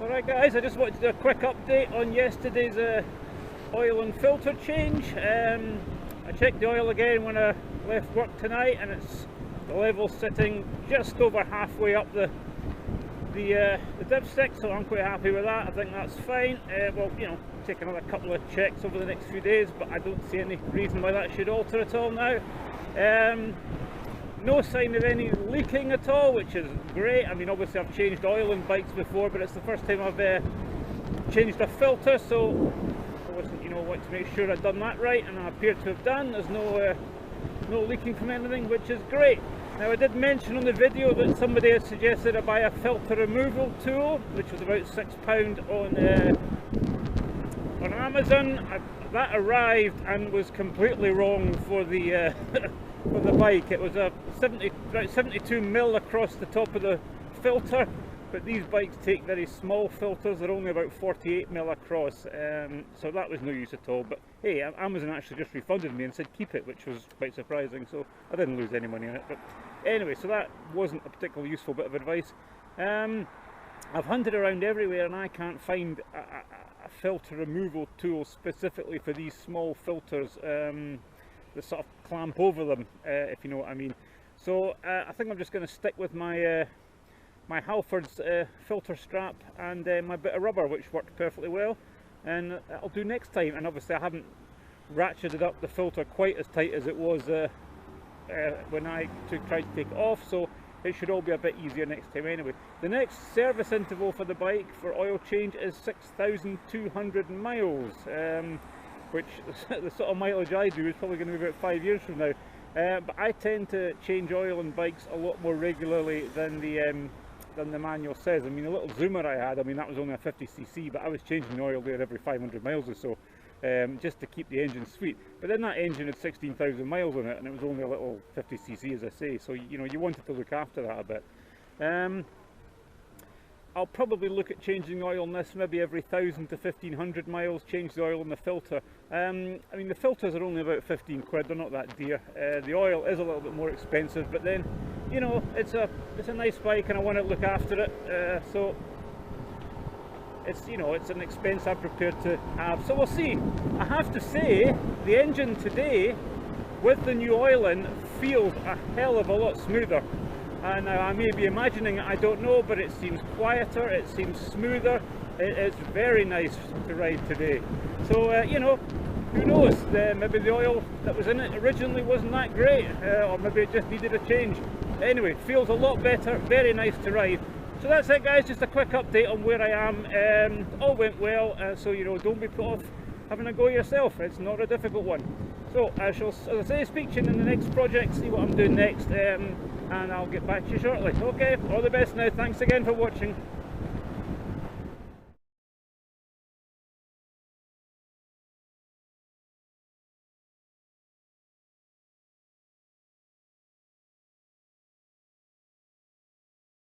Alright guys, I just wanted to do a quick update on yesterday's oil and filter change. I checked the oil again when I left work tonight, and the level's sitting just over halfway up the dipstick, so I'm quite happy with that. I think that's fine. Well, you know, take another couple of checks over the next few days, but I don't see any reason why that should alter at all now. No sign of any leaking at all, which is great. I mean, obviously I've changed oil in bikes before, but it's the first time I've changed a filter, so I wasn't, wanting to make sure I'd done that right, and I appear to have done. There's no leaking from anything, which is great. Now, I did mention on the video that somebody had suggested I buy a filter removal tool, which was about £6 on Amazon. That arrived and was completely wrong for the for the bike. It was about 72mm across the top of the filter, but these bikes take very small filters. They're only about 48mm across, so that was no use at all. But hey, Amazon actually just refunded me and said keep it, which was quite surprising, so I didn't lose any money on it. But anyway, so that wasn't a particularly useful bit of advice. I've hunted around everywhere and I can't find a filter removal tool specifically for these small filters that sort of clamp over them, if you know what I mean. So I think I'm just going to stick with my my Halford's filter strap and my bit of rubber, which worked perfectly well, and that'll do next time. And obviously I haven't ratcheted up the filter quite as tight as it was when I tried to take it off, so it should all be a bit easier next time anyway. The next service interval for the bike for oil change is 6,200 miles, which the sort of mileage I do is probably going to be about 5 years from now. But I tend to change oil in bikes a lot more regularly than the manual says. I mean, the little Zoomer I had, I mean, that was only a 50cc, but I was changing the oil there every 500 miles or so, just to keep the engine sweet. But then that engine had 16,000 miles on it, and it was only a little 50cc, as I say, so you wanted to look after that a bit. I'll probably look at changing the oil in this maybe every 1,000 to 1,500 miles, change the oil in the filter. I mean, the filters are only about 15 quid, they're not that dear. The oil is a little bit more expensive, but then, it's a nice bike and I want to look after it, so it's an expense I'm prepared to have. So we'll see. I have to say, the engine today, with the new oil in, feels a hell of a lot smoother. And I may be imagining it, I don't know, but it seems quieter, it seems smoother. It's very nice to ride today. So, who knows, maybe the oil that was in it originally wasn't that great, or maybe it just needed a change. Anyway, feels a lot better, very nice to ride. So that's it guys, just a quick update on where I am. All went well, so don't be put off having a go yourself, it's not a difficult one. So I shall, as I say, speak to you in the next project, see what I'm doing next, and I'll get back to you shortly. Okay, all the best now, thanks again for watching.